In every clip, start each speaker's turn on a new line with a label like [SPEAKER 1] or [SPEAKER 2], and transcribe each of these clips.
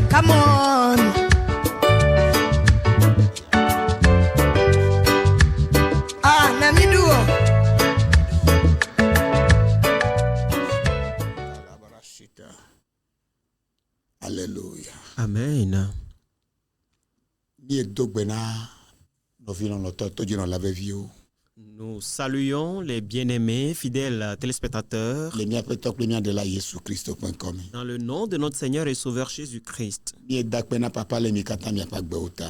[SPEAKER 1] Come on.
[SPEAKER 2] Alléluia.
[SPEAKER 3] Amen. Nous saluons les bien-aimés, fidèles téléspectateurs, dans le nom de notre Seigneur et Sauveur Jésus-Christ.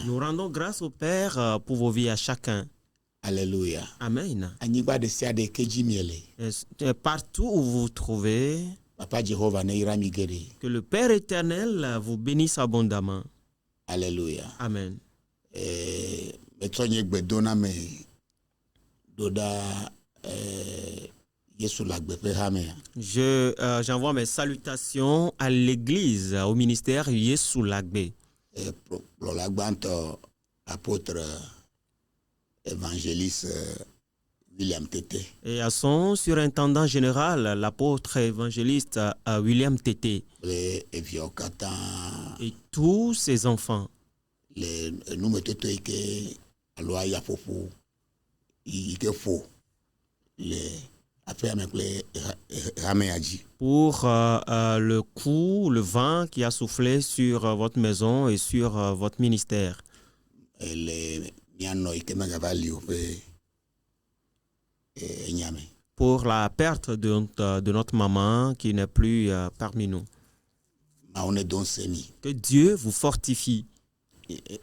[SPEAKER 3] Nous rendons grâce au Père pour vos vies à chacun.
[SPEAKER 2] Alléluia.
[SPEAKER 3] Amen. Et partout où vous vous trouvez, que le Père éternel vous bénisse abondamment.
[SPEAKER 2] Alléluia.
[SPEAKER 3] Amen. J'envoie mes salutations à l'église, au ministère Yesu Lagbe.
[SPEAKER 2] Apôtre évangéliste William Tété.
[SPEAKER 3] Et à son surintendant général, l'apôtre évangéliste William Tété.
[SPEAKER 2] Et
[SPEAKER 3] tous ses enfants. Pour le coup, le vent qui a soufflé sur votre maison et sur votre ministère. Pour la perte de notre maman qui n'est plus parmi nous. Que Dieu vous fortifie. Et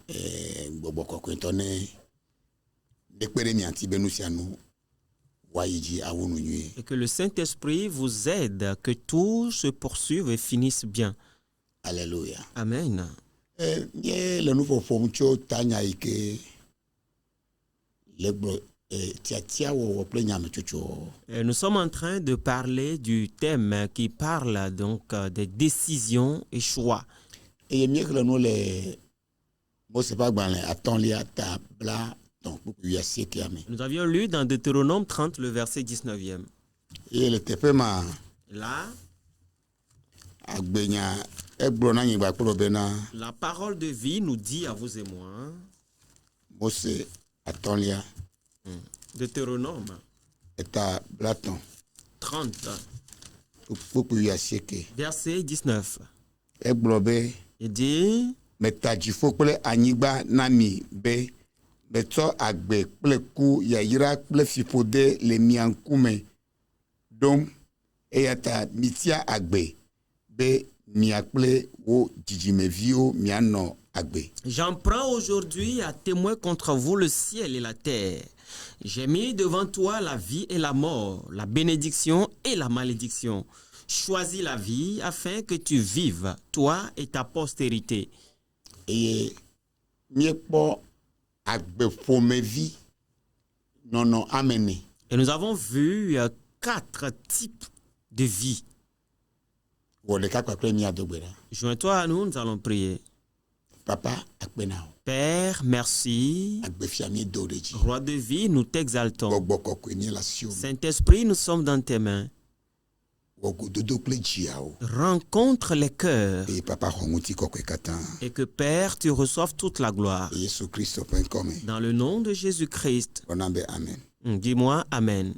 [SPEAKER 3] que le Saint-Esprit vous aide, que tout se poursuive et finisse bien.
[SPEAKER 2] Alléluia.
[SPEAKER 3] Amen. Nous sommes en train de parler du thème qui parle donc des décisions et choix. Nous avions lu dans Deutéronome 30 le verset 19e. Là, la parole de vie nous dit à vous et moi, Deutéronome 30 verset 19. Il dit, j'en prends aujourd'hui à témoin contre vous le ciel et la terre. J'ai mis devant toi la vie et la mort, la bénédiction et la malédiction. Choisis la vie afin que tu vives, toi et ta postérité.
[SPEAKER 2] Et nous
[SPEAKER 3] avons vu 4 types de vie. Joins-toi à nous, nous allons prier. Père, merci. Roi de vie, nous t'exaltons. Saint-Esprit, nous sommes dans tes mains. Rencontre les cœurs. Et que Père, tu reçoives toute la gloire. Dans le nom de Jésus-Christ.
[SPEAKER 2] Amen.
[SPEAKER 3] Dis-moi Amen.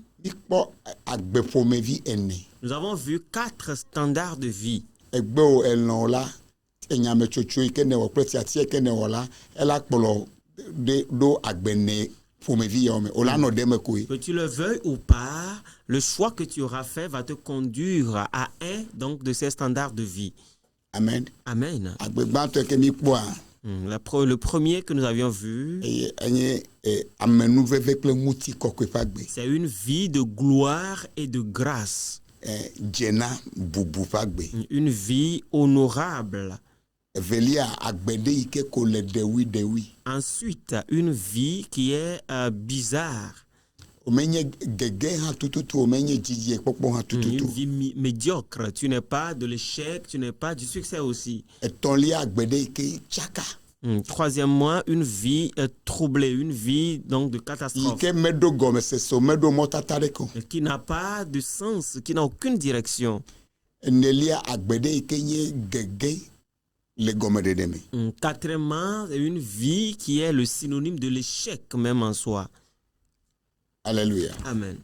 [SPEAKER 3] Nous avons vu 4 standards de vie. Que tu le veuilles ou pas, le choix que tu auras fait va te conduire à un donc de ces standards de vie.
[SPEAKER 2] Amen.
[SPEAKER 3] Amen. Le premier que nous avions vu, c'est une vie de gloire et de grâce. Une vie honorable. Ensuite, une vie qui est bizarre.
[SPEAKER 2] omenye gege ha tututu omenye jiji ekpopo ha
[SPEAKER 3] Une
[SPEAKER 2] tututu
[SPEAKER 3] vie médiocre. Tu n'es pas de l'échec, tu n'es pas du succès aussi.
[SPEAKER 2] etonlia agbede ke chaka
[SPEAKER 3] Troisièmement, une vie troublée, une vie donc de catastrophe,
[SPEAKER 2] ike medo gome seso medo motata ko
[SPEAKER 3] qui n'a pas de sens, qui n'a aucune direction.
[SPEAKER 2] enelia agbede ke nye gege le gome de me
[SPEAKER 3] Quatrièmement, une vie qui est le synonyme de l'échec même en soi.
[SPEAKER 2] Alléluia.
[SPEAKER 3] Amen.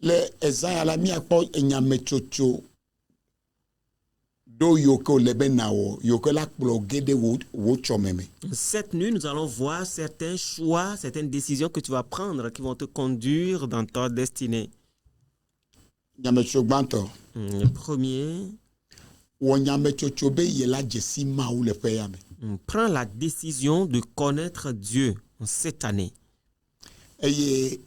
[SPEAKER 2] Le ezaya la mi akpo enyame chocho do yoko lebe nawo yoko la kplo gede wo chomeme.
[SPEAKER 3] Cette nuit, nous allons voir certains choix, certaines décisions que tu vas prendre qui vont te conduire dans ta destinée.
[SPEAKER 2] Nyame chogbanto
[SPEAKER 3] Le premier,
[SPEAKER 2] wo nyame chocho be yela jesi ma ou le peyame.
[SPEAKER 3] prends la décision de connaître Dieu en cette année.
[SPEAKER 2] Eye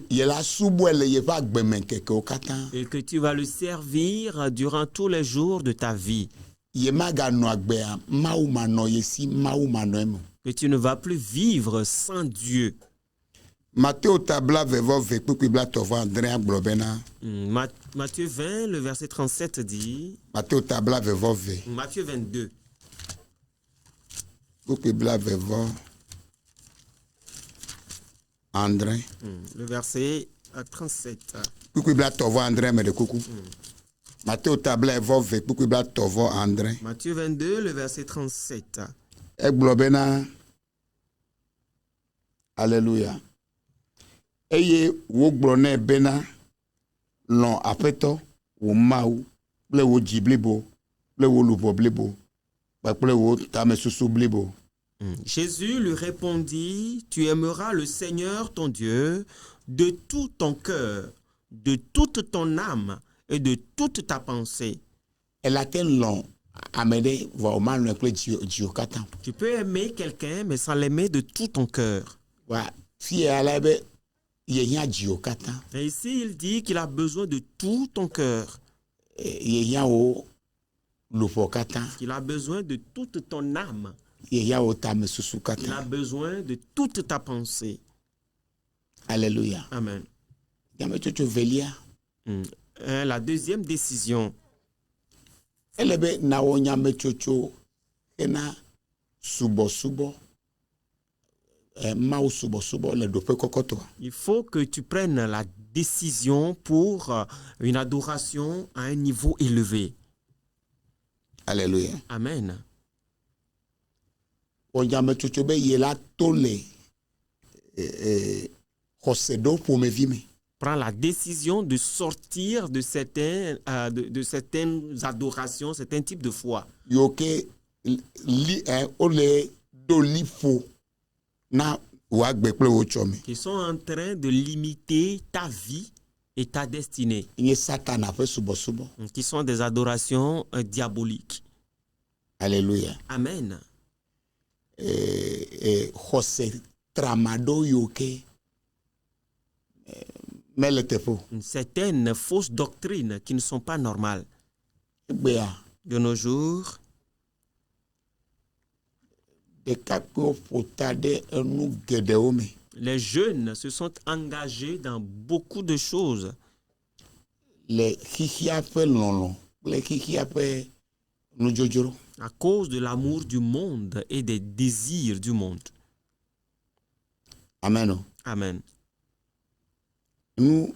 [SPEAKER 2] yela subo le ye va gbeme keke okata.
[SPEAKER 3] Et que tu vas le servir durant tous les jours de ta vie.
[SPEAKER 2] Ye maga no agbea ma ou mano yesi ma ou mano emo.
[SPEAKER 3] Que tu ne vas plus vivre sans Dieu.
[SPEAKER 2] Matteo tabla vevo ve kpukpi bla tovo André aglobena.
[SPEAKER 3] Matthieu 20, le verset 37 dit,
[SPEAKER 2] Matteo tabla vevo ve
[SPEAKER 3] Matthieu 22,
[SPEAKER 2] kpukpi bla vevo André.
[SPEAKER 3] le verset 37.
[SPEAKER 2] Kpukpi bla tovo André me de kuku. Matteo tabla vevo ve kpukpi bla tovo André.
[SPEAKER 3] Matthieu 22, le verset 37.
[SPEAKER 2] Eglobena. Alléluia. Eye wo gblone bena lon apeto wo mau ple wo jiblibo ple wo lubo blibo ple wo tame susu blibo.
[SPEAKER 3] Jésus lui répondit, tu aimeras le Seigneur ton Dieu de tout ton cœur, de toute ton âme et de toute ta pensée.
[SPEAKER 2] Elaten lon amede va o manu ple jiokata.
[SPEAKER 3] Tu peux aimer quelqu'un mais sans l'aimer de tout ton cœur.
[SPEAKER 2] Wa fi alabe ye nya jiokata.
[SPEAKER 3] Et ici, il dit qu'il a besoin de tout ton cœur.
[SPEAKER 2] Ye nya o lubo kata.
[SPEAKER 3] Il a besoin de toute ton âme.
[SPEAKER 2] Ye nya o tame susu
[SPEAKER 3] Il a
[SPEAKER 2] kata.
[SPEAKER 3] besoin de toute ta pensée.
[SPEAKER 2] Alléluia.
[SPEAKER 3] Amen.
[SPEAKER 2] Yame chocho velia.
[SPEAKER 3] La deuxième décision,
[SPEAKER 2] Elebe na wo nyame chocho ena subo mau subo le dope kokoto.
[SPEAKER 3] il faut que tu prennes la décision pour une adoration à un niveau élevé.
[SPEAKER 2] Alléluia.
[SPEAKER 3] Amen.
[SPEAKER 2] O nyame chocho be yela tole hosedo pour me vime.
[SPEAKER 3] Prends la décision de sortir de certaines adorations, certains types de foi.
[SPEAKER 2] Yoke li ole do lifo na wa gbe ple wo chome.
[SPEAKER 3] Qui sont en train de limiter ta vie et ta destinée.
[SPEAKER 2] Nye Satan a fait subo.
[SPEAKER 3] Qui sont des adorations diaboliques.
[SPEAKER 2] Alléluia.
[SPEAKER 3] Amen.
[SPEAKER 2] Hose tramado yoke meletepo.
[SPEAKER 3] Certaines fausses doctrines qui ne sont pas normales.
[SPEAKER 2] Bea
[SPEAKER 3] De nos jours,
[SPEAKER 2] de kakpo potade enu gedeo me.
[SPEAKER 3] les jeunes se sont engagés dans beaucoup de choses.
[SPEAKER 2] Le hihia pe lolo, le hihia pe nujojoro.
[SPEAKER 3] À cause de l'amour du monde et des désirs du monde.
[SPEAKER 2] Amen.
[SPEAKER 3] Amen.
[SPEAKER 2] Nous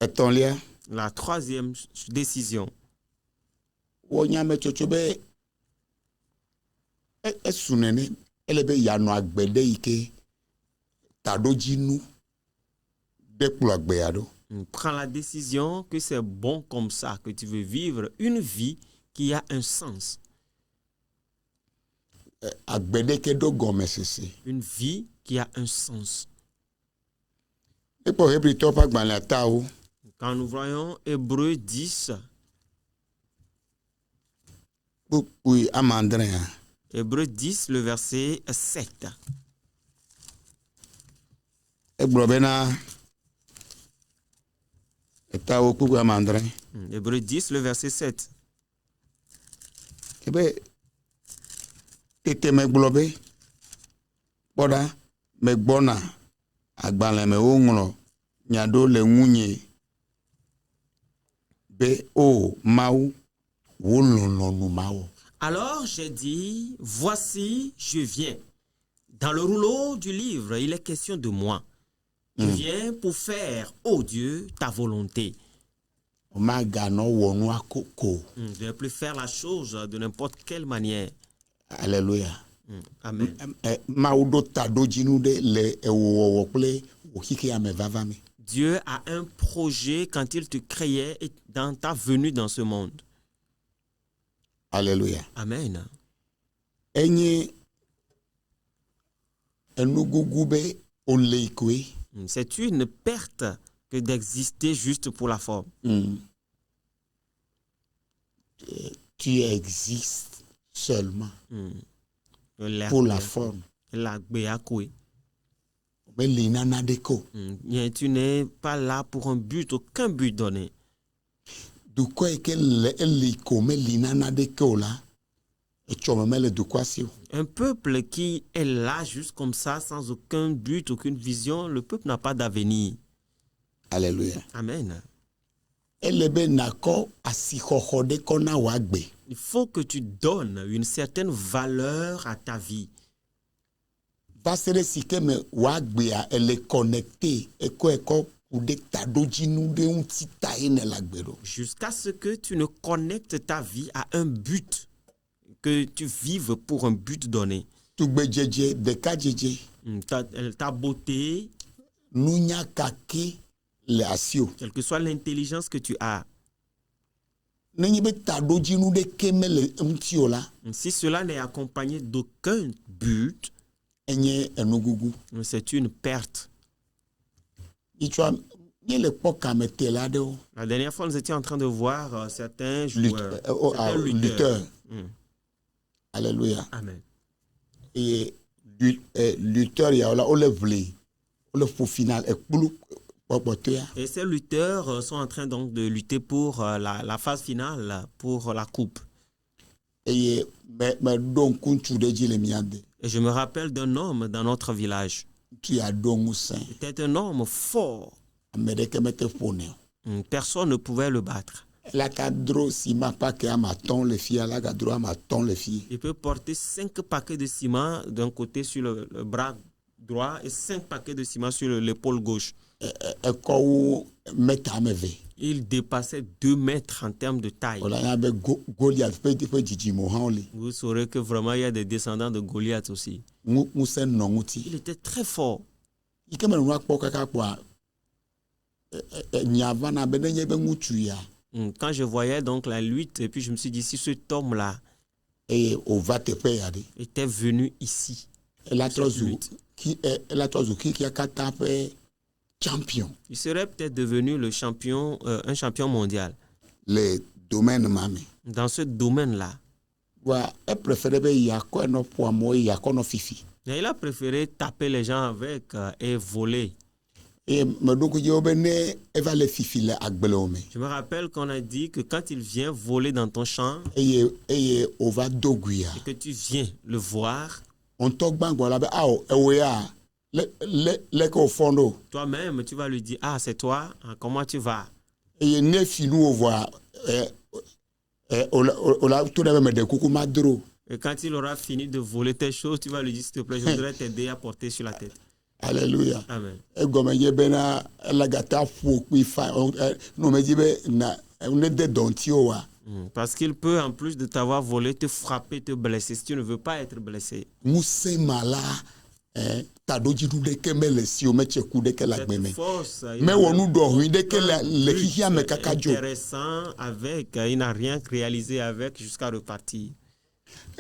[SPEAKER 2] étant là,
[SPEAKER 3] La troisième décision,
[SPEAKER 2] wo nyame chocho be esunene elebe yano agbede ike tadoji nu de kplo agbeya do.
[SPEAKER 3] prends la décision que c'est bon comme ça, que tu veux vivre une vie qui a un sens.
[SPEAKER 2] Agbede ke do gome sese.
[SPEAKER 3] Une vie qui a un sens.
[SPEAKER 2] Epo hebri topa gbanle ata o.
[SPEAKER 3] Quand nous voyons Hébreux 10,
[SPEAKER 2] Oui, amandrin.
[SPEAKER 3] Hébreux 10, le verset 7.
[SPEAKER 2] Egbo bena eta o kuku amandrin.
[SPEAKER 3] Hébreux 10, le verset 7.
[SPEAKER 2] Kebe tete me gbobe. Boda me gbona agbalẽ me woŋlɔ nya ɖewo le ŋunye be o Mawu wo lɔlɔ̃nu mawɔ.
[SPEAKER 3] Alors j'ai dit, voici, je viens. Dans le rouleau du livre, il est question de moi. Je viens pour faire, ô Dieu, ta volonté.
[SPEAKER 2] Maganɔ wɔ nua koko.
[SPEAKER 3] Je ne vais plus faire la chose de n'importe quelle manière.
[SPEAKER 2] Alléluia.
[SPEAKER 3] Amen.
[SPEAKER 2] Mawu ɖo taɖodzinu ɖe le ewɔwɔ kple wòxixe ame vava me.
[SPEAKER 3] Dieu a un projet quand il te créait et dans ta venue dans ce monde.
[SPEAKER 2] Alléluia.
[SPEAKER 3] Amen.
[SPEAKER 2] Enye enugugu be ole koe.
[SPEAKER 3] C'est une perte que d'exister juste pour la forme.
[SPEAKER 2] Tu existes seulement
[SPEAKER 3] La-
[SPEAKER 2] pour la forme.
[SPEAKER 3] la béakoué.
[SPEAKER 2] Mais l'inana deko.
[SPEAKER 3] Tu n'es pas là pour un but, aucun but donné.
[SPEAKER 2] Du quoi est que l'iko mais l'inana deko là? Et tu me mets le du quoi si?
[SPEAKER 3] Un peuple qui est là juste comme ça, sans aucun but, aucune vision, le peuple n'a pas d'avenir.
[SPEAKER 2] Alléluia.
[SPEAKER 3] Amen.
[SPEAKER 2] Elle be nako asixɔxɔ de kɔna wagbe.
[SPEAKER 3] Il faut que tu donnes une certaine valeur à ta vie.
[SPEAKER 2] Va se si ke me wagbea elle est connectée eko ou de taɖodzinu de ŋuti ta ene la gbe ɖo.
[SPEAKER 3] Jusqu'à ce que tu ne connectes ta vie à un but, que tu vives pour un but donné.
[SPEAKER 2] Tugbedzedze ɖeka dzedze
[SPEAKER 3] Ta beauté,
[SPEAKER 2] nunya kake le asio.
[SPEAKER 3] quelle que soit l'intelligence que tu as,
[SPEAKER 2] Nenye be taɖodzinu ɖeke me le ŋuti o la,
[SPEAKER 3] si cela n'est accompagné d'aucun but,
[SPEAKER 2] enye enugugu.
[SPEAKER 3] c'est une perte.
[SPEAKER 2] Itsua nye le kpɔ kamete la ɖewo.
[SPEAKER 3] La dernière fois, nous étions en train de voir certains joueurs, certains
[SPEAKER 2] Lutteur.
[SPEAKER 3] lutteurs.
[SPEAKER 2] Alléluia.
[SPEAKER 3] Amen.
[SPEAKER 2] Et lutteur ya la ole vle ole ƒo final ekplu kpɔkpɔtɔa.
[SPEAKER 3] Et ces lutteurs sont en train donc de lutter pour la phase finale, pour la coupe.
[SPEAKER 2] Eye me ɖo ŋku ŋutsu ɖe dzi le mía de.
[SPEAKER 3] Et je me rappelle d'un homme dans notre village.
[SPEAKER 2] Ŋutsu ya ɖo ŋusẽ.
[SPEAKER 3] C'était un homme fort.
[SPEAKER 2] Ame ɖeke mete ƒonɛ o.
[SPEAKER 3] Personne ne pouvait le battre.
[SPEAKER 2] La ka dro sima pake ame atɔ̃ le fia la ka dro ame atɔ̃ le fie.
[SPEAKER 3] Il peut porter 5 paquets de ciment d'un côté sur le bras droit et 5 paquets de ciment sur l'épaule gauche.
[SPEAKER 2] Ekɔwu mètre ame eve.
[SPEAKER 3] Il dépassait 2 mètres en termes de taille.
[SPEAKER 2] Wòle anya be Goliath ƒe dzidzimo hã wole.
[SPEAKER 3] Vous saurez que vraiment il y a des descendants de Goliath aussi.
[SPEAKER 2] Ŋusẽ nɔ ŋuti.
[SPEAKER 3] Il était très fort.
[SPEAKER 2] Yi ke me nua kpɔ kaka kpɔa nya vana be nenye be ŋutsu ya.
[SPEAKER 3] Quand je voyais donc la lutte, et puis je me suis dit, si cet homme-là
[SPEAKER 2] Eye wòva teƒe ya ɖe.
[SPEAKER 3] était venu ici,
[SPEAKER 2] Ela trɔ zu kikia katã ƒe champion
[SPEAKER 3] il serait peut-être devenu le champion, un champion mondial.
[SPEAKER 2] le domaine ma me.
[SPEAKER 3] Dans ce domaine-là.
[SPEAKER 2] Wa epréféré be yakɔ nɔ ƒo amewo yakɔ nɔ fifi.
[SPEAKER 3] Mais il a préféré taper les gens avec et voler.
[SPEAKER 2] Eye meɖo ko dzi wo be ne eva le fifi le agblewo me.
[SPEAKER 3] Je me rappelle qu'on a dit que quand il vient voler dans ton champ,
[SPEAKER 2] Eye wòva do guia.
[SPEAKER 3] et que tu viens le voir,
[SPEAKER 2] Ŋutɔ gbãgbɔ la be awɔ ewo ya leke wòfɔ ɖo.
[SPEAKER 3] toi-même, tu vas lui dire, ah, c'est toi, comment tu vas?
[SPEAKER 2] Eye ne fi nu wo vɔa wòla to ɖe be meɖe kuku ma dro.
[SPEAKER 3] Et quand il aura fini de voler tes choses, tu vas lui dire, s'il te plaît, je voudrais t'aider à porter sur la tête.
[SPEAKER 2] Alléluia.
[SPEAKER 3] Amen.
[SPEAKER 2] Egɔme nye bena elagata ƒo kpi fa no me dzi be na ne de dɔnti o wa.
[SPEAKER 3] Parce qu'il peut, en plus de t'avoir volé, te frapper, te blesser, si tu ne veux pas être blessé.
[SPEAKER 2] Ŋusẽ ma la taɖodzinu ɖeke mele si o metse ku ɖeke le agbe me.
[SPEAKER 3] Cette force,
[SPEAKER 2] Mewɔ nu ɖɔhui ɖeke le xixia me kaka dzo.
[SPEAKER 3] intéressant avec, il n'a rien réalisé avec jusqu'à repartir.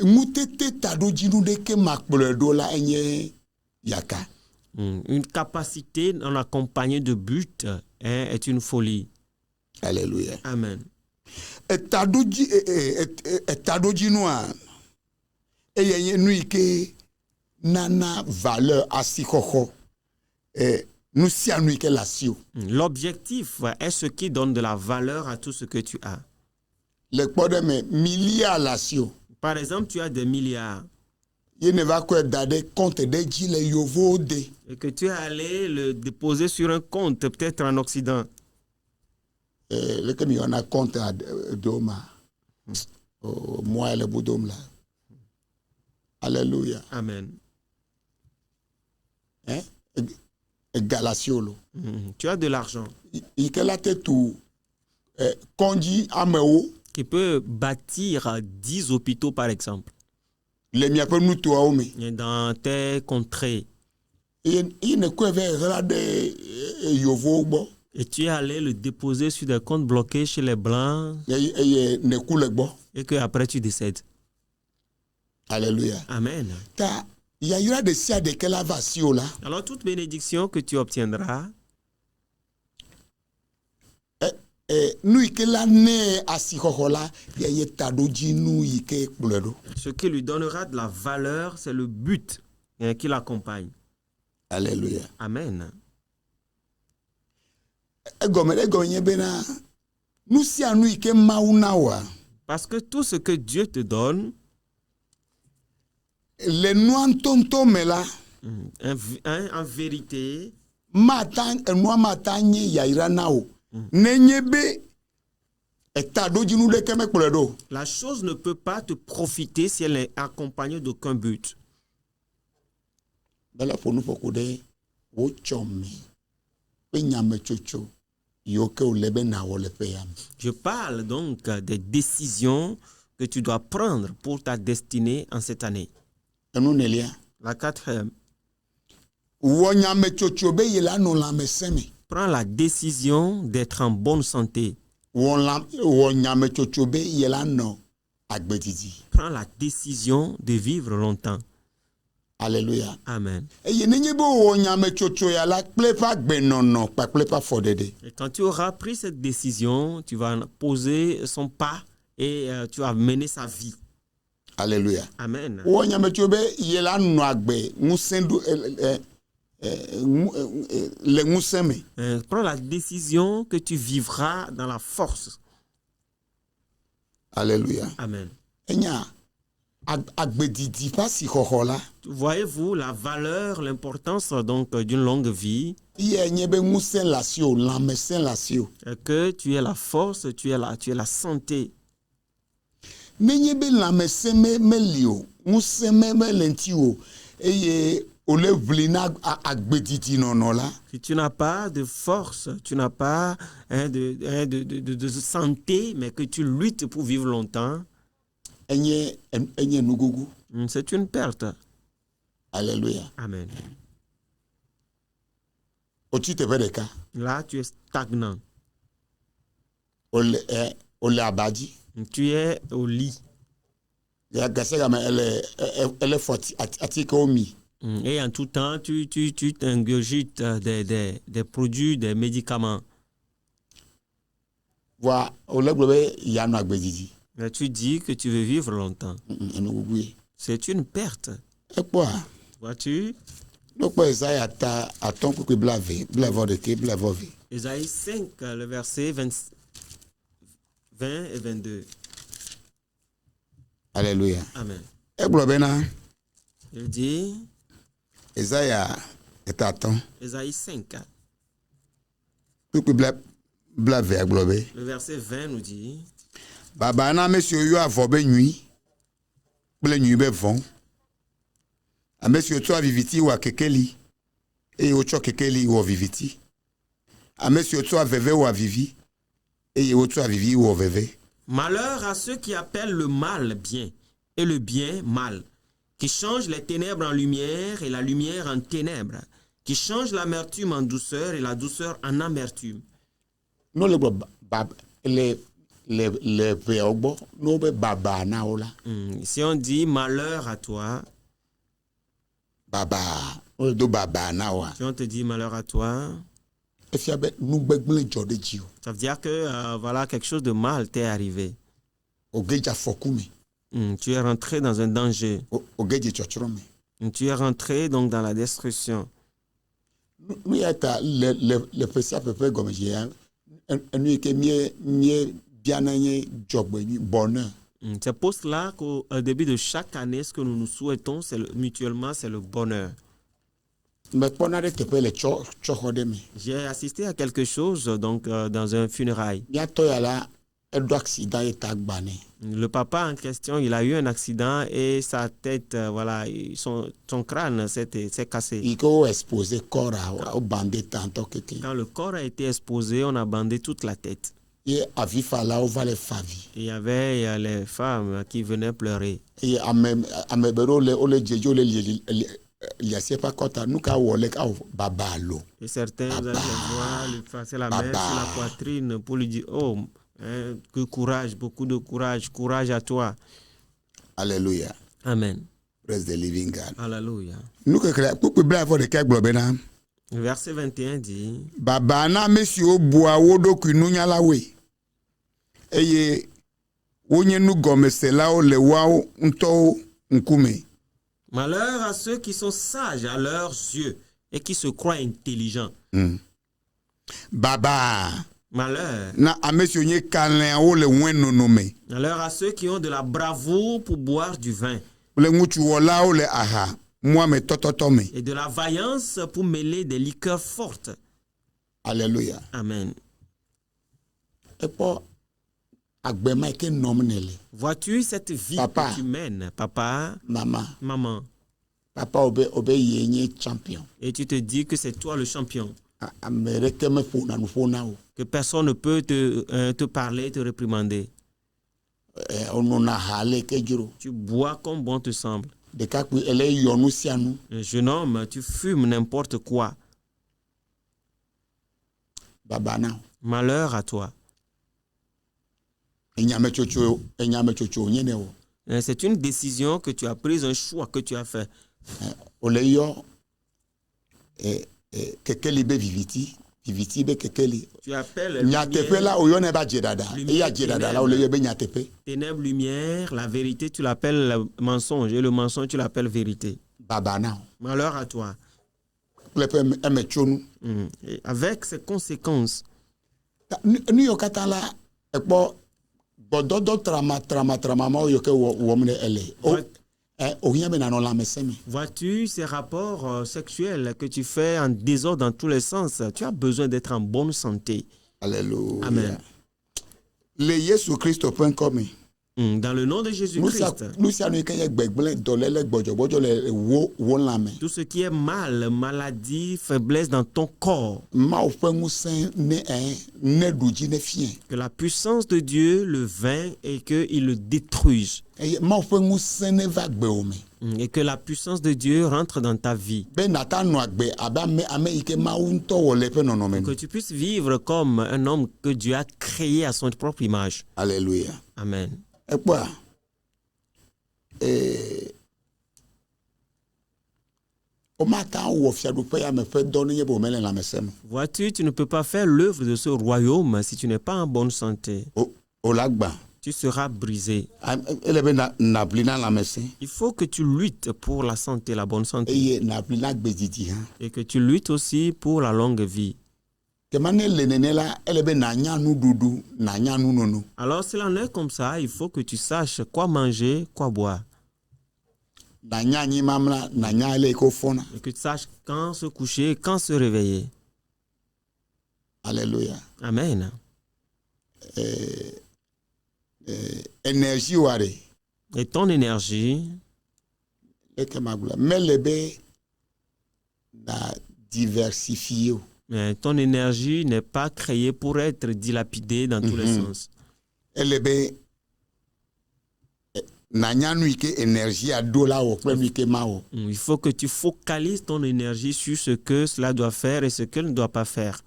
[SPEAKER 2] Ŋutete taɖodzinu ɖeke makplɔe ɖo la enye yaka.
[SPEAKER 3] Une capacité non accompagnée de but est une folie.
[SPEAKER 2] Alléluia.
[SPEAKER 3] Amen.
[SPEAKER 2] Taɖodzinua eye nye nu yi ke nana valeur asixɔxɔ nu sia nu yi ke le asio.
[SPEAKER 3] L'objectif est ce qui donne de la valeur à tout ce que tu as.
[SPEAKER 2] Le kpɔ ɖe me milliard le asio.
[SPEAKER 3] Par exemple, tu as des milliards.
[SPEAKER 2] il ne va que d'aller compte des giles yovo de.
[SPEAKER 3] Et que tu es allé le déposer sur un compte, peut-être en Occident.
[SPEAKER 2] Le que mi on a compte à Doma. Moi et le boudom là. Alléluia.
[SPEAKER 3] Amen.
[SPEAKER 2] Hein? Galatiolo.
[SPEAKER 3] Tu as de l'argent
[SPEAKER 2] Il que la tête tout konji ameo
[SPEAKER 3] qui peut bâtir 10 hôpitaux, par exemple,
[SPEAKER 2] le mi ape nous toi ome.
[SPEAKER 3] dans tes contrées.
[SPEAKER 2] Il ne ko vers la de yovo bo.
[SPEAKER 3] Et tu es allé le déposer sur des comptes bloqués chez les Blancs
[SPEAKER 2] Et ne coule bo.
[SPEAKER 3] et qu'après tu décèdes.
[SPEAKER 2] Alléluia.
[SPEAKER 3] Amen.
[SPEAKER 2] Ta il y aura des sia de quelle avasio là.
[SPEAKER 3] Alors toute bénédiction que tu obtiendras,
[SPEAKER 2] Nous que la ne asikohola ya yetado jinu yike kpledo.
[SPEAKER 3] ce qui lui donnera de la valeur, c'est le but qui l'accompagne.
[SPEAKER 2] Alléluia.
[SPEAKER 3] Amen.
[SPEAKER 2] Egome nyebena nous si anu yike mauna wa.
[SPEAKER 3] Parce que tout ce que Dieu te donne,
[SPEAKER 2] Le nuantonto mela
[SPEAKER 3] en vérité,
[SPEAKER 2] matan enua matanye yaira nao. Nenyebe etado jinu de keme kpledo.
[SPEAKER 3] la chose ne peut pas te profiter si elle est accompagnée d'aucun but.
[SPEAKER 2] Bala fonu fokude wo chome. Pe nyame chocho. Yoke o lebe na wo le peyam.
[SPEAKER 3] Je parle donc des décisions que tu dois prendre pour ta destinée en cette année.
[SPEAKER 2] Enu nelia.
[SPEAKER 3] La quatrième,
[SPEAKER 2] Wo nyame chocho be yela no la meseme.
[SPEAKER 3] prends la décision d'être en bonne santé.
[SPEAKER 2] Wo nyame chocho be yela no agbedidi.
[SPEAKER 3] Prends la décision de vivre longtemps.
[SPEAKER 2] Alléluia.
[SPEAKER 3] Amen.
[SPEAKER 2] Eye nenye bo wo nyame chocho ya la plepa gbenono pa plepa fodede.
[SPEAKER 3] Et quand tu auras pris cette décision, tu vas poser son pas et tu vas mener sa vie.
[SPEAKER 2] Alléluia.
[SPEAKER 3] Amen.
[SPEAKER 2] Wo nyame chocho be yela no agbe ngusendu le nguseme.
[SPEAKER 3] Prends la décision que tu vivras dans la force.
[SPEAKER 2] Alléluia.
[SPEAKER 3] Amen.
[SPEAKER 2] Enya agbedidi pa si hohola.
[SPEAKER 3] Voyez-vous la valeur, l'importance donc d'une longue vie,
[SPEAKER 2] Iye nyebe ngusen lasio, lamesen lasio.
[SPEAKER 3] que tu aies la force, tu aies la santé.
[SPEAKER 2] Nenye be lamesen me lio, ngusen me lentio. Eye ole vlina agbedidi nono la.
[SPEAKER 3] Si tu n'as pas de force, tu n'as pas de santé, mais que tu luttes pour vivre longtemps,
[SPEAKER 2] Enye nugugu.
[SPEAKER 3] c'est une perte.
[SPEAKER 2] Alléluia.
[SPEAKER 3] Amen.
[SPEAKER 2] Oti te bedeka.
[SPEAKER 3] Là, tu es stagnant.
[SPEAKER 2] Ole abadi.
[SPEAKER 3] Tu es au lit.
[SPEAKER 2] Ya gasega me ele forti atike omi.
[SPEAKER 3] Et en tout temps, tu t'ingurgites des produits, des médicaments.
[SPEAKER 2] Wa ole globe ya no agbedidi.
[SPEAKER 3] Mais tu dis que tu veux vivre longtemps.
[SPEAKER 2] Nugugu.
[SPEAKER 3] C'est une perte.
[SPEAKER 2] E kwa.
[SPEAKER 3] Vois-tu?
[SPEAKER 2] No kwa Isaiah ta aton ku blave de ke blave.
[SPEAKER 3] Ésaïe 5, le verset 20 et 22.
[SPEAKER 2] Alléluia.
[SPEAKER 3] Amen.
[SPEAKER 2] E globe na
[SPEAKER 3] Il dit,
[SPEAKER 2] Isaiah etaton.
[SPEAKER 3] Ésaïe 5,
[SPEAKER 2] Ku blave a globe.
[SPEAKER 3] le verset 20 nous dit,
[SPEAKER 2] Baba na monsieur yo avobe nui. Ble nui be von. A monsieur to viviti wa kekeli. E o cho kekeli wo viviti. A monsieur to veve wa vivi. E o to vivi wo veve.
[SPEAKER 3] malheur à ceux qui appellent le mal bien et le bien mal, qui changent les ténèbres en lumière et la lumière en ténèbres, qui changent l'amertume en douceur et la douceur en amertume.
[SPEAKER 2] No le bab le veogbo no be baba na ola.
[SPEAKER 3] Si on dit malheur à toi,
[SPEAKER 2] Baba o do baba na wa.
[SPEAKER 3] si on te dit malheur à toi,
[SPEAKER 2] E fia be nu gbegbele jode ji o.
[SPEAKER 3] ça veut dire que voilà, quelque chose de mal t'est arrivé.
[SPEAKER 2] O geja fokumi.
[SPEAKER 3] Tu es rentré dans un danger.
[SPEAKER 2] O geje chochorome.
[SPEAKER 3] Tu es rentré donc dans la destruction.
[SPEAKER 2] Nu ya ta le pesa pepe gomeje ya. Enu ke mie biananye jogbe ni bonheur.
[SPEAKER 3] C'est pour cela qu'au début de chaque année, ce que nous nous souhaitons mutuellement, c'est le bonheur.
[SPEAKER 2] Mais pendant que tu peux les chocoder,
[SPEAKER 3] J'ai assisté à quelque chose donc, dans un funérail.
[SPEAKER 2] il y a toi là, un accident et tag bané.
[SPEAKER 3] Le papa en question, il a eu un accident et sa tête, voilà, son crâne s'est cassé.
[SPEAKER 2] Il faut exposer corps au bandé tantôt que
[SPEAKER 3] Quand le corps a été exposé, on a bandé toute la tête.
[SPEAKER 2] et à vivre là on va les favi.
[SPEAKER 3] Il y avait les femmes qui venaient pleurer.
[SPEAKER 2] Et à me bero le jejo le il y a c'est pas quand nous ka wole ka babalo.
[SPEAKER 3] Et certains, vous allez les voir, lui passer la main sur la poitrine pour lui dire, oh, hein, que courage, beaucoup de courage, courage à toi.
[SPEAKER 2] Alléluia.
[SPEAKER 3] Amen.
[SPEAKER 2] Praise the living God.
[SPEAKER 3] Alléluia.
[SPEAKER 2] Nous que pour bravo de kek globena.
[SPEAKER 3] Verset 21 dit,
[SPEAKER 2] Baba na monsieur boa wodo kunu nyala we. Eye wonye nu gome sela o le wa nto nkume.
[SPEAKER 3] malheur à ceux qui sont sages à leurs yeux et qui se croient intelligents.
[SPEAKER 2] Baba
[SPEAKER 3] Malheur.
[SPEAKER 2] na amesio nye kalen o le wen nonome.
[SPEAKER 3] Malheur à ceux qui ont de la bravoure pour boire du vin
[SPEAKER 2] Le ngutu wola o le aha. Moi me tototome.
[SPEAKER 3] et de la vaillance pour mêler des liqueurs fortes.
[SPEAKER 2] Alléluia.
[SPEAKER 3] Amen.
[SPEAKER 2] Et pour agbema ke nominele.
[SPEAKER 3] Vois-tu cette vie
[SPEAKER 2] Papa.
[SPEAKER 3] que tu mènes, papa,
[SPEAKER 2] Maman,
[SPEAKER 3] maman,
[SPEAKER 2] papa obe yenye champion.
[SPEAKER 3] et tu te dis que c'est toi le champion,
[SPEAKER 2] Amerike me fona nu fona o.
[SPEAKER 3] que personne ne peut te parler, te réprimander.
[SPEAKER 2] Ono na hale ke juro.
[SPEAKER 3] Tu bois comme bon te semble.
[SPEAKER 2] De ka ku ele yonu sianu.
[SPEAKER 3] Un jeune homme, tu fumes n'importe quoi.
[SPEAKER 2] Baba na.
[SPEAKER 3] Malheur à toi.
[SPEAKER 2] Enyame chocho nyene o.
[SPEAKER 3] C'est une décision que tu as prise, un choix que tu as fait.
[SPEAKER 2] Ole yo kekeli be viviti be kekeli.
[SPEAKER 3] Tu appelles
[SPEAKER 2] Nyatepe la o yo ne ba jedada. E ya jedada la ole yo be nyatepe.
[SPEAKER 3] ténèbres, lumière, la vérité, tu l'appelles mensonge, et le mensonge, tu l'appelles vérité.
[SPEAKER 2] Baba na.
[SPEAKER 3] Malheur à toi.
[SPEAKER 2] Le pe me chonu.
[SPEAKER 3] Et avec ses conséquences,
[SPEAKER 2] Ni yo katala ekpo bododo trama ma yo ke wo mne ele. O rien me na no la meseme.
[SPEAKER 3] vois-tu ces rapports sexuels que tu fais en désordre dans tous les sens, tu as besoin d'être en bonne santé.
[SPEAKER 2] Alléluia.
[SPEAKER 3] Amen.
[SPEAKER 2] Le Yesu Christ point.com.
[SPEAKER 3] Dans le nom de Jésus-Christ,
[SPEAKER 2] Nous sommes
[SPEAKER 3] tout ce qui est mal, maladie, faiblesse dans ton corps, que la puissance de Dieu le vainc et qu'il le détruise. Et que la puissance de Dieu rentre dans ta vie. Que tu puisses vivre comme un homme que Dieu a créé à son propre image.
[SPEAKER 2] Alléluia.
[SPEAKER 3] Amen.
[SPEAKER 2] Et quoi?
[SPEAKER 3] Vois-tu, tu ne peux pas faire l'œuvre de ce royaume si tu n'es pas en bonne santé. Tu seras brisé. Il faut que tu luttes pour la santé, la bonne santé. Et que tu luttes aussi pour la longue vie. Alors, s'il en est comme ça, il faut que tu saches quoi manger, quoi boire. Et que tu saches quand se coucher, quand se réveiller.
[SPEAKER 2] Alléluia.
[SPEAKER 3] Amen.
[SPEAKER 2] Énergie
[SPEAKER 3] et ton énergie ton énergie n'est pas créée pour être dilapidée dans tous les sens. Il faut que tu focalises ton énergie sur ce que cela doit faire et ce qu'elle ne doit pas faire.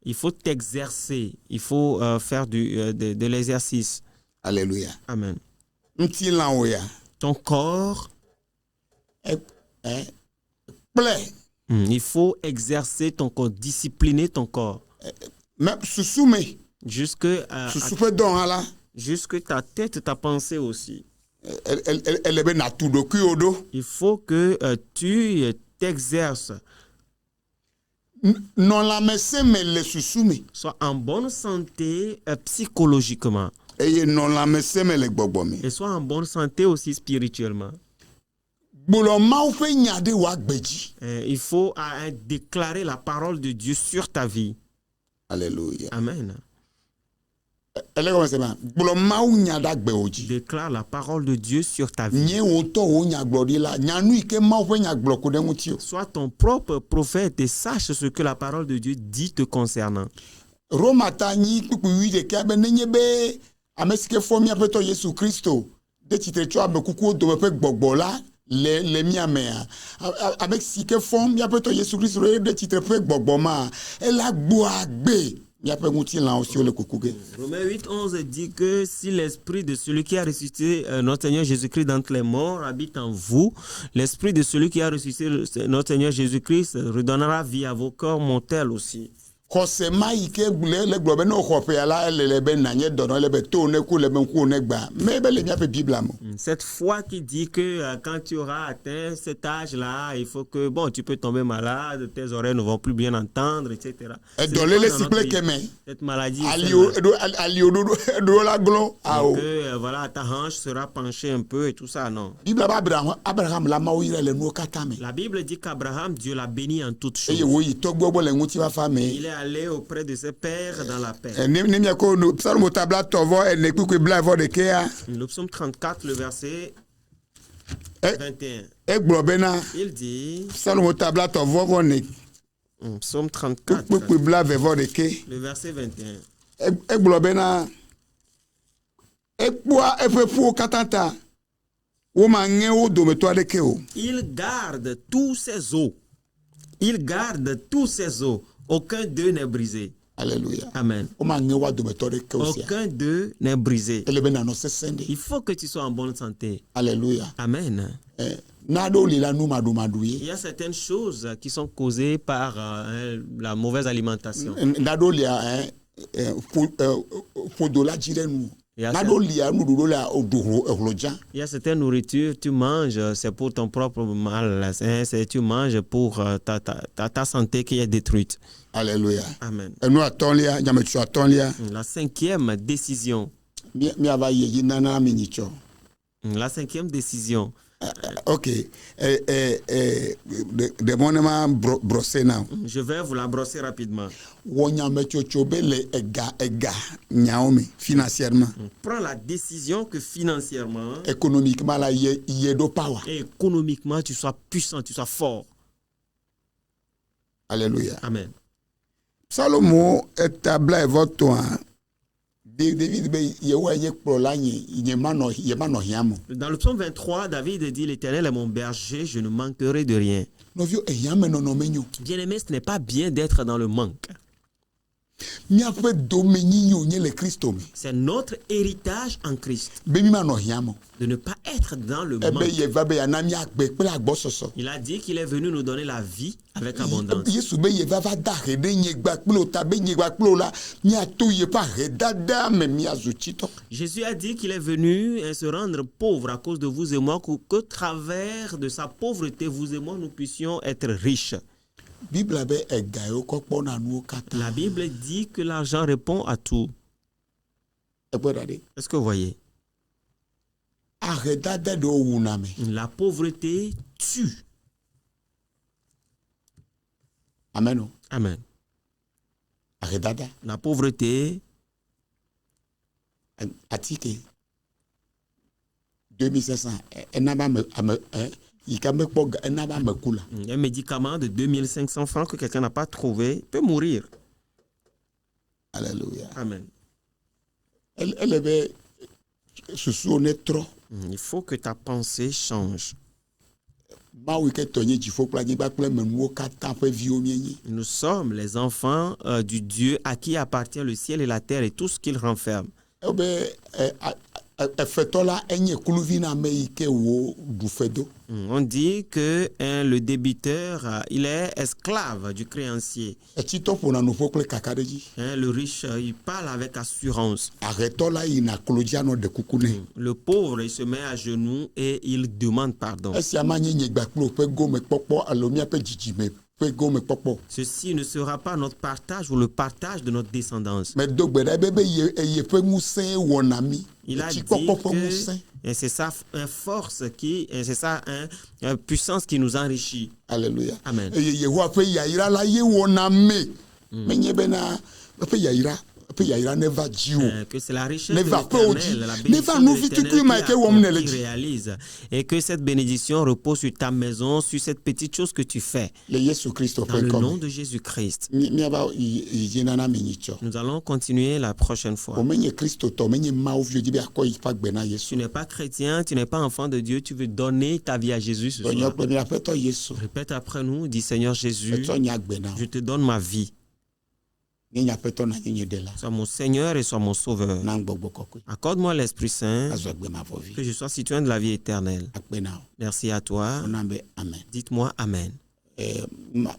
[SPEAKER 3] Il faut t'exercer. Il faut faire de l'exercice.
[SPEAKER 2] Alléluia.
[SPEAKER 3] Amen. Ton corps, il faut exercer ton corps, discipliner ton corps. Jusque ta tête, ta pensée aussi. Il faut que tu t'exerces.
[SPEAKER 2] Non la meseme le susumi.
[SPEAKER 3] Sois en bonne santé psychologiquement.
[SPEAKER 2] eye nɔ lãmesẽ me le gbɔgbɔ me.
[SPEAKER 3] et sois en bonne santé aussi spirituellement.
[SPEAKER 2] Gblɔ Mawu ƒe nya ɖe wò agbe dzi.
[SPEAKER 3] Il faut déclarer la parole de Dieu sur ta vie.
[SPEAKER 2] Alléluia.
[SPEAKER 3] Amen.
[SPEAKER 2] Ele gɔme se ma. Gblɔ Mawu nya ɖe agbe wò dzi.
[SPEAKER 3] Déclare la parole de Dieu sur ta vie.
[SPEAKER 2] Nye wò ŋutɔ wò nyagblɔɖila, nyanu yi ke Mawu ƒe nya gblɔ ko ɖe ŋuti o.
[SPEAKER 3] Sois ton propre prophète et sache ce que la parole de Dieu dit te concernant.
[SPEAKER 2] Romata nyi kpukpu 8 be nenye be ame si ke fɔ míaƒe tɔ Yesu Kristo de tsitre tso ame kukuwo dome ƒe gbɔgbɔ la le mía mea. Ame si ke fɔ míaƒe tɔ Yesu Kristo de tsitre ƒe gbɔgbɔ ma ela gbo agbe míaƒe ŋutilãwo siwo le kuku ge.
[SPEAKER 3] Romains 8:11 dit que si l'esprit de celui qui a ressuscité notre Seigneur Jésus-Christ d'entre les morts habite en vous, l'esprit de celui qui a ressuscité notre Seigneur Jésus-Christ redonnera vie à vos corps mortels aussi.
[SPEAKER 2] Xɔse ma yi ke le gblɔ be ne xɔ ƒea la ele be nanye dɔnɔ le be to ne ku le be ŋkuwo ne gba me be le míaƒe Biblia me.
[SPEAKER 3] Cette foi qui dit que quand tu auras atteint cet âge-là, il faut que bon, tu peux tomber malade, tes oreilles ne vont plus bien entendre, etc.
[SPEAKER 2] Edɔlele si kple keme.
[SPEAKER 3] Cette maladie.
[SPEAKER 2] Alio do la glo ao.
[SPEAKER 3] Que voilà, ta hanche sera penchée un peu et tout ça, non.
[SPEAKER 2] Biblia ba Abraham la Mawu yire le nuwo katã me.
[SPEAKER 3] La Bible dit qu'Abraham, Dieu l'a béni en toutes choses.
[SPEAKER 2] Eye wo yi tɔgbɔ gbɔ le ŋuti va fa me.
[SPEAKER 3] Il est allé auprès de ses pères dans la paix.
[SPEAKER 2] Ne miako no Psalmo tabla tɔvɔ ene kpukpu bla vɔ ɖekea.
[SPEAKER 3] Le psaume 34, le verset 21.
[SPEAKER 2] Egblɔ bena.
[SPEAKER 3] Il dit.
[SPEAKER 2] Psalmo tabla tɔvɔ vɔ ne.
[SPEAKER 3] Psaume 34.
[SPEAKER 2] Kpukpu bla vɔ ɖeke.
[SPEAKER 3] Le verset 21.
[SPEAKER 2] Egblɔ bena. Ekpɔa eƒe ƒuwo katã ta. Wo ma ŋe wo dometɔ aɖeke o.
[SPEAKER 3] Il garde tous ses os. Il garde tous ses os. Aucun d'eux n'est brisé.
[SPEAKER 2] Alléluia.
[SPEAKER 3] Amen.
[SPEAKER 2] Aucun
[SPEAKER 3] d'eux n'est brisé.
[SPEAKER 2] Il
[SPEAKER 3] faut que tu sois en bonne santé.
[SPEAKER 2] Alléluia.
[SPEAKER 3] Amen. Il y a certaines choses qui sont causées par la mauvaise alimentation. Il y a certaines nourritures, tu manges, c'est pour ton propre mal. Tu manges pour ta santé qui est détruite.
[SPEAKER 2] Alléluia.
[SPEAKER 3] Amen.
[SPEAKER 2] La
[SPEAKER 3] 5e décision. La 5e décision.
[SPEAKER 2] Ok.
[SPEAKER 3] Je vais vous la brosser rapidement.
[SPEAKER 2] Financièrement.
[SPEAKER 3] Prends la décision que financièrement,
[SPEAKER 2] économiquement,
[SPEAKER 3] tu sois puissant, tu sois fort.
[SPEAKER 2] Alléluia.
[SPEAKER 3] Amen.
[SPEAKER 2] Salomon établit votre
[SPEAKER 3] Dans le psaume 23, David dit: l'Éternel est mon berger, je ne manquerai de rien. Bien-aimé, ce n'est pas bien d'être dans le manque. C'est notre héritage en Christ de ne pas être dans le manque. Il a dit qu'il est venu nous donner la vie avec abondance. Jésus a dit qu'il est venu se rendre pauvre à cause de vous et moi, qu'au travers de sa pauvreté, vous et moi, nous puissions être riches. La Bible dit que l'argent répond à tout. Est-ce que vous voyez? La pauvreté tue.
[SPEAKER 2] Amen.
[SPEAKER 3] Amen. La pauvreté.
[SPEAKER 2] 2500.
[SPEAKER 3] Un médicament de 2500 francs que quelqu'un n'a pas trouvé peut mourir.
[SPEAKER 2] Alléluia.
[SPEAKER 3] Amen.
[SPEAKER 2] Il
[SPEAKER 3] faut que ta pensée change. Nous sommes les enfants du Dieu à qui appartient le ciel et la terre et tout ce qu'il renferme. On dit que le débiteur, il est esclave du créancier. Le riche, il parle avec assurance. Le pauvre, il se met à genoux et il demande pardon.
[SPEAKER 2] pego me kpɔkpɔ.
[SPEAKER 3] Ceci ne sera pas notre partage ou le partage de notre descendance.
[SPEAKER 2] Mais do gbe ɖa be ye ƒe ŋusẽ wɔna mi.
[SPEAKER 3] Il a dit
[SPEAKER 2] Etsikpɔkpɔ ƒe ŋusẽ.
[SPEAKER 3] que c'est sa force c'est sa puissance qui nous enrichit.
[SPEAKER 2] Alléluia.
[SPEAKER 3] Amen.
[SPEAKER 2] Eye Yehowa ƒe yayra la ye wɔna me. Menye bena eƒe yayra neva dzi o.
[SPEAKER 3] Que c'est la richesse
[SPEAKER 2] Ne
[SPEAKER 3] de
[SPEAKER 2] va pas au
[SPEAKER 3] l'Éternel,
[SPEAKER 2] dit.
[SPEAKER 3] la
[SPEAKER 2] Ne
[SPEAKER 3] bénédiction
[SPEAKER 2] va nous
[SPEAKER 3] de
[SPEAKER 2] vite
[SPEAKER 3] l'Éternel
[SPEAKER 2] que Michael Womne le
[SPEAKER 3] qui
[SPEAKER 2] dit.
[SPEAKER 3] réalise. Et que cette bénédiction repose sur ta maison, sur cette petite chose que tu fais.
[SPEAKER 2] Le Yesu Christo
[SPEAKER 3] Dans
[SPEAKER 2] ƒe
[SPEAKER 3] le nom
[SPEAKER 2] kɔme.
[SPEAKER 3] de Jésus-Christ.
[SPEAKER 2] Miaba yina na me nyitsɔ.
[SPEAKER 3] Nous allons continuer la prochaine fois.
[SPEAKER 2] O menye Kristo tɔ, menye Mawu vi dzi be akɔ yi ƒe agbe na
[SPEAKER 3] Tu
[SPEAKER 2] Yesu.
[SPEAKER 3] n'es pas chrétien, tu n'es pas enfant de Dieu, tu veux donner ta vie à Jésus ce
[SPEAKER 2] Dɔnye
[SPEAKER 3] soir.
[SPEAKER 2] kple mi aƒetɔ Yesu.
[SPEAKER 3] Répète après nous, dis Seigneur Jésus,
[SPEAKER 2] Etsɔ nye agbe na.
[SPEAKER 3] je te donne ma vie.
[SPEAKER 2] Nye nye aƒetɔ na nye ɖela.
[SPEAKER 3] Sois mon Seigneur et sois mon Sauveur.
[SPEAKER 2] Na gbɔgbɔ kɔkɔe.
[SPEAKER 3] Accorde-moi l'Esprit Saint,
[SPEAKER 2] Azɔ agbe mavɔ vi.
[SPEAKER 3] que je sois citoyen de la vie éternelle.
[SPEAKER 2] Akpe na o.
[SPEAKER 3] Merci à toi.
[SPEAKER 2] Ona be amen.
[SPEAKER 3] Dites-moi Amen.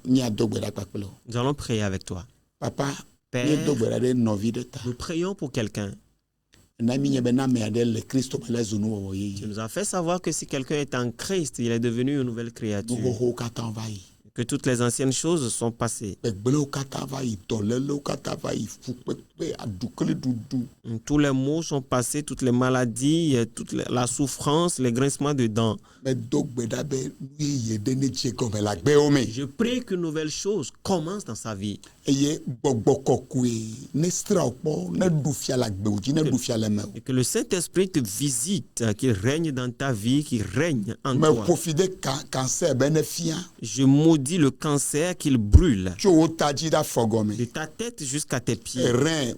[SPEAKER 2] Miado gbe ɖa kpakple o.
[SPEAKER 3] Nous allons prier avec toi.
[SPEAKER 2] Papa,
[SPEAKER 3] Père,
[SPEAKER 2] miedo gbe ɖa ɖe nɔvi ɖe ta.
[SPEAKER 3] nous prions pour quelqu'un.
[SPEAKER 2] Na mi nye be na ame aɖe le Kristo me le zu nuwɔwɔ
[SPEAKER 3] Tu
[SPEAKER 2] yeye.
[SPEAKER 3] nous as fait savoir que si quelqu'un est en Christ, il est devenu une nouvelle créature.
[SPEAKER 2] Nuxoxowo katã va yi.
[SPEAKER 3] Que toutes les anciennes choses sont passées.
[SPEAKER 2] Gbegblẽwo katã va yi. Dɔlélewo katã va yi. Fukpekpe, aɖukliɖuɖu.
[SPEAKER 3] Tous les maux sont passés, toutes les maladies, la souffrance, les grincements de dents.
[SPEAKER 2] Medo gbe ɖa be nu yeye ɖe ne dze gɔme le agbewo me.
[SPEAKER 3] Je prie qu'une nouvelle chose commence dans sa vie.
[SPEAKER 2] Eye gbɔgbɔ kɔkɔe ne sra wo kpɔ, ne ɖu fia le agbewo dzi, ne ɖu fia le me o.
[SPEAKER 3] Et que le Saint-Esprit te visite, qu'il règne dans ta vie, qu'il règne en toi.
[SPEAKER 2] Meƒo fi ɖe cancer be ne fia.
[SPEAKER 3] Je maudis le cancer qu'il brûle.
[SPEAKER 2] Tso wo ta dzi ɖa fɔ gɔme.
[SPEAKER 3] De ta tête jusqu'à tes pieds.
[SPEAKER 2] Rein,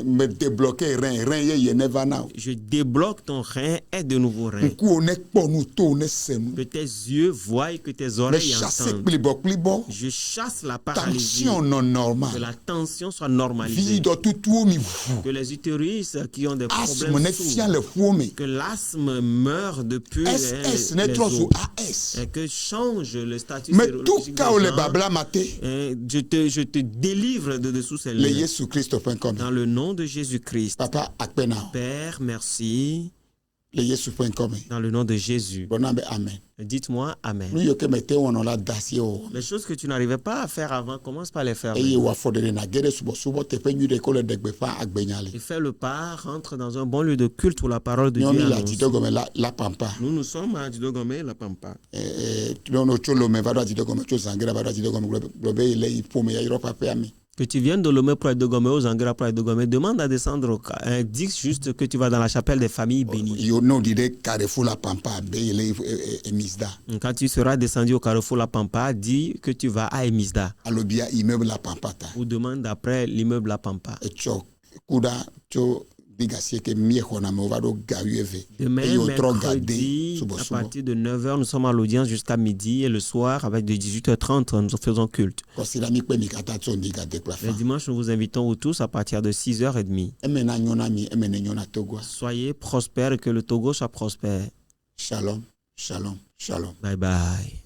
[SPEAKER 2] me débloqué rein yeye ne va na o.
[SPEAKER 3] Je débloque ton rein et de nouveaux reins.
[SPEAKER 2] Ŋkuwo ne kpɔ nu, towo ne se nu.
[SPEAKER 3] Que tes yeux voient, que tes
[SPEAKER 2] Me
[SPEAKER 3] oreilles
[SPEAKER 2] chasse
[SPEAKER 3] entendent.
[SPEAKER 2] kplibɔ.
[SPEAKER 3] Je chasse la paralysie.
[SPEAKER 2] Tension non
[SPEAKER 3] Que
[SPEAKER 2] normal.
[SPEAKER 3] la tension soit normalisée.
[SPEAKER 2] Vi dɔ tutuwo mi vu.
[SPEAKER 3] Que les utérus qui ont des
[SPEAKER 2] Asthme
[SPEAKER 3] problèmes
[SPEAKER 2] ne fia
[SPEAKER 3] s'ouvrent.
[SPEAKER 2] le ƒuwo me.
[SPEAKER 3] Que l'asthme meure depuis
[SPEAKER 2] SS ne
[SPEAKER 3] les
[SPEAKER 2] trɔ zu
[SPEAKER 3] os.
[SPEAKER 2] AS.
[SPEAKER 3] Et que change le statut
[SPEAKER 2] Me
[SPEAKER 3] sérologique
[SPEAKER 2] tu
[SPEAKER 3] des
[SPEAKER 2] ka wo le
[SPEAKER 3] gens.
[SPEAKER 2] babla mate.
[SPEAKER 3] Je te délivre de dessous ces
[SPEAKER 2] Le
[SPEAKER 3] liens.
[SPEAKER 2] Yesu Kristo ƒe ŋkɔme.
[SPEAKER 3] Dans le nom de Jésus-Christ.
[SPEAKER 2] Papa akpe na o.
[SPEAKER 3] Père, merci.
[SPEAKER 2] Le Yesu ƒe ŋkɔme.
[SPEAKER 3] Dans le nom de Jésus.
[SPEAKER 2] Gbɔna be amen.
[SPEAKER 3] Dites-moi Amen.
[SPEAKER 2] Nu yiwo ke mete wɔnɔ la da asi o.
[SPEAKER 3] Les choses que tu n'arrivais pas à faire avant, commence par les faire.
[SPEAKER 2] Eye
[SPEAKER 3] maintenant.
[SPEAKER 2] wòafɔ ɖeɖe na ge ɖe subɔsubɔ teƒe nyui ɖe ko le ɖe gbeƒã agbenya le.
[SPEAKER 3] Et fais le pas, rentre dans un bon lieu de culte où la parole de Dieu
[SPEAKER 2] Nyɔnu le
[SPEAKER 3] annonce.
[SPEAKER 2] atidɔ gɔme la pampa.
[SPEAKER 3] Nous sommes à Didogome, la Pampa.
[SPEAKER 2] Nyɔnu tso lome va ɖo atidɔ gɔme, tso zangera va ɖo atidɔ gɔme gblɔ be le yi ƒome ya yrɔ ƒaƒea me.
[SPEAKER 3] Que tu viennes de Lomé pour Dogome, aux Angra pour Dogome, demande à descendre. Dis juste que tu vas dans la chapelle des familles bénies.
[SPEAKER 2] Yo no di ɖe Carrefour la pampa be yi le Emisda.
[SPEAKER 3] Quand tu seras descendu au carrefour La Pampa, dis que tu vas à Emisda.
[SPEAKER 2] Alo bia immeuble la pampa ta.
[SPEAKER 3] Ou demande après l'immeuble La Pampa.
[SPEAKER 2] Etsɔ kuɖa tso bigasie ke miexɔna me va ɖo ga wuieve.
[SPEAKER 3] Demain,
[SPEAKER 2] Eye wòtrɔ ga de
[SPEAKER 3] mercredi, à
[SPEAKER 2] subɔsubɔ.
[SPEAKER 3] partir de 9h, nous sommes à l'audience jusqu'à midi. Et le soir, avec de 18h30, nous faisons culte.
[SPEAKER 2] Kɔsira mi kpe mi katã tso ndi ga de kple
[SPEAKER 3] Le
[SPEAKER 2] afa.
[SPEAKER 3] dimanche, nous vous invitons tous à partir de 6h30.
[SPEAKER 2] Eme na nyɔ na mi, eme ne nyɔ na Togoa.
[SPEAKER 3] Soyez prospères et que le Togo soit prospère.
[SPEAKER 2] Shalom, shalom, shalom.
[SPEAKER 3] Bye bye.